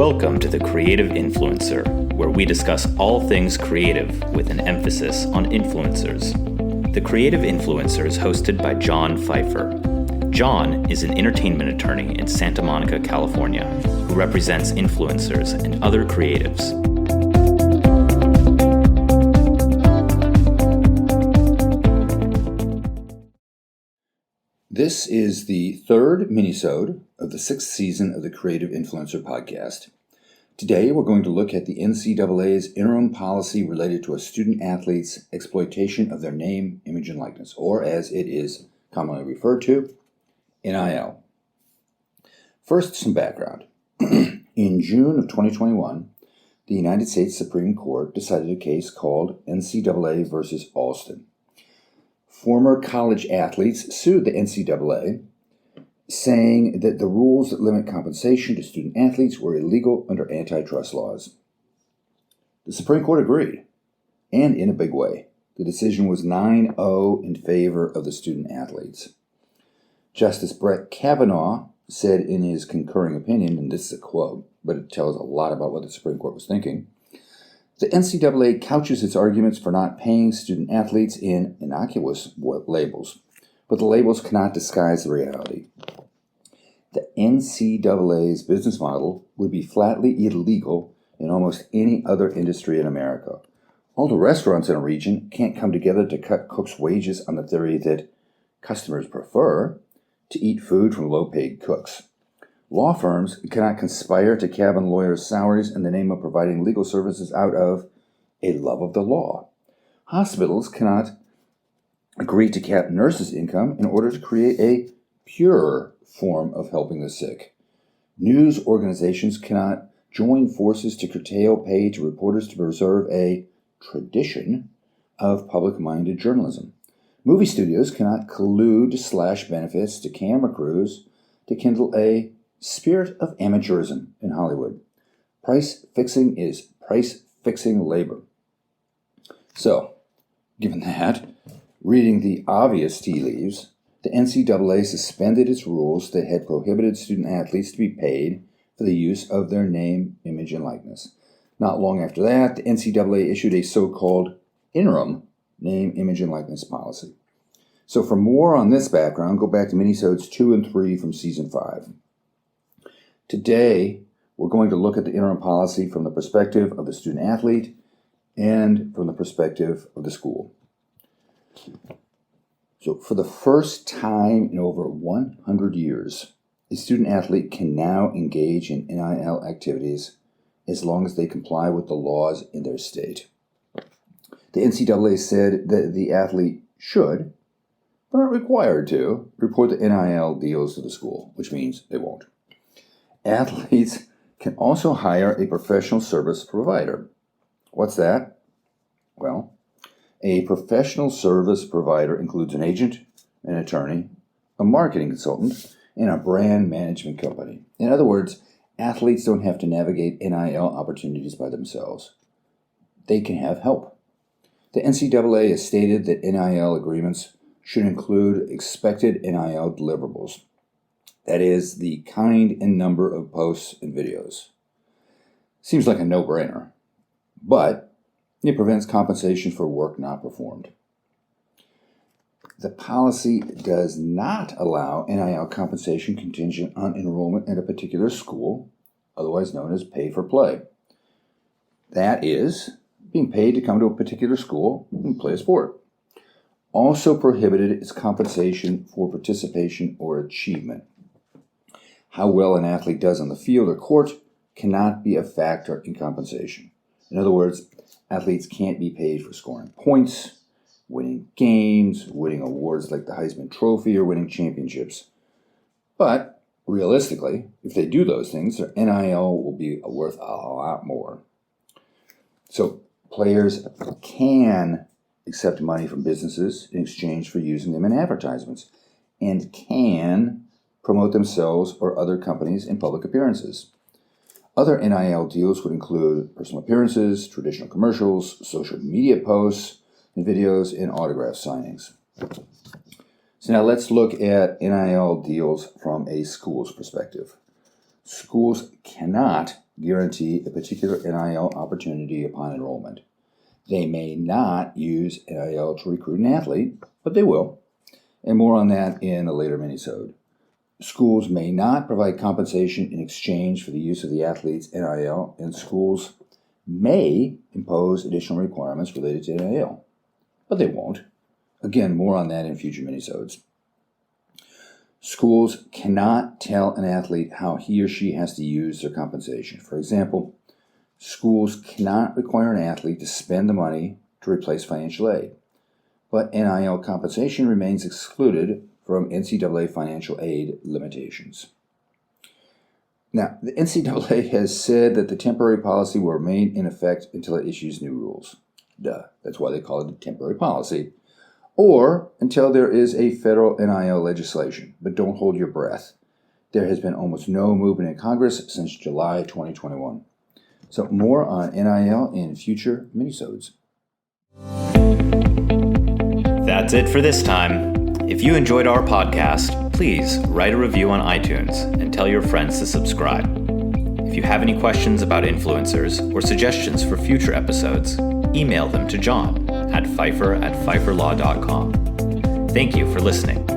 Welcome to The Creative Influencer, where we discuss all things creative with an emphasis on influencers. The Creative Influencer is hosted by John Pfeiffer. John is an entertainment attorney in Santa Monica, California, who represents influencers and other creatives. This is the third minisode of the sixth season of the Creative Influencer podcast. Today, we're going to look at the NCAA's interim policy related to a student-athlete's exploitation of their name, image, and likeness, or as it is commonly referred to, NIL. First, some background. In June of 2021, the United States Supreme Court decided a case called NCAA versus Alston. Former college athletes sued the NCAA, saying that the rules that limit compensation to student athletes were illegal under antitrust laws. The Supreme Court agreed, and in a big way. The decision was 9-0 in favor of the student athletes. Justice Brett Kavanaugh said in his concurring opinion, and this is a quote, but it tells a lot about what the Supreme Court was thinking, the NCAA couches its arguments for not paying student athletes in innocuous labels, but the labels cannot disguise the reality. The NCAA's business model would be flatly illegal in almost any other industry in America. All the restaurants in a region can't come together to cut cooks' wages on the theory that customers prefer to eat food from low-paid cooks. Law firms cannot conspire to cabin lawyers' salaries in the name of providing legal services out of a love of the law. Hospitals cannot agree to cap nurses' income in order to create a purer form of helping the sick. News organizations cannot join forces to curtail pay to reporters to preserve a tradition of public-minded journalism. Movie studios cannot collude to slash benefits to camera crews to kindle a spirit of amateurism in Hollywood. Price fixing is price-fixing labor. So, given that, reading the obvious tea leaves, the NCAA suspended its rules that had prohibited student athletes to be paid for the use of their name, image, and likeness. Not long after that, the NCAA issued a so-called interim name, image, and likeness policy. So for more on this background, go back to Minisodes 2 and 3 from Season 5. Today, we're going to look at the interim policy from the perspective of the student-athlete and from the perspective of the school. So for the first time in over 100 years, a student-athlete can now engage in NIL activities as long as they comply with the laws in their state. The NCAA said that the athlete should, but aren't required to, report the NIL deals to the school, which means they won't. Athletes can also hire a professional service provider. What's that? Well, a professional service provider includes an agent, an attorney, a marketing consultant, and a brand management company. In other words, athletes don't have to navigate NIL opportunities by themselves. They can have help. The NCAA has stated that NIL agreements should include expected NIL deliverables. That is, the kind and number of posts and videos. Seems like a no-brainer, but it prevents compensation for work not performed. The policy does not allow NIL compensation contingent on enrollment at a particular school, otherwise known as pay for play. That is, being paid to come to a particular school and play a sport. Also prohibited is compensation for participation or achievement. How well an athlete does on the field or court cannot be a factor in compensation. In other words, athletes can't be paid for scoring points, winning games, winning awards like the Heisman Trophy, or winning championships. But, realistically, if they do those things, their NIL will be worth a lot more. So, players can accept money from businesses in exchange for using them in advertisements, and can promote themselves or other companies in public appearances. Other NIL deals would include personal appearances, traditional commercials, social media posts, and videos, and autograph signings. So now let's look at NIL deals from a school's perspective. Schools cannot guarantee a particular NIL opportunity upon enrollment. They may not use NIL to recruit an athlete, but they will. And more on that in a later minisode. Schools may not provide compensation in exchange for the use of the athlete's NIL, and schools may impose additional requirements related to NIL, but they won't. Again, more on that in future minisodes. Schools cannot tell an athlete how he or she has to use their compensation. For example, schools cannot require an athlete to spend the money to replace financial aid, but NIL compensation remains excluded from NCAA financial aid limitations. Now, the NCAA has said that the temporary policy will remain in effect until it issues new rules. That's why they call it a temporary policy. Or until there is a federal NIL legislation. But don't hold your breath. There has been almost no movement in Congress since July 2021. So more on NIL in future minisodes. That's it for this time. If you enjoyed our podcast, please write a review on iTunes and tell your friends to subscribe. If you have any questions about influencers or suggestions for future episodes, email them to John at Pfeiffer@pfeifferlaw.com. Thank you for listening.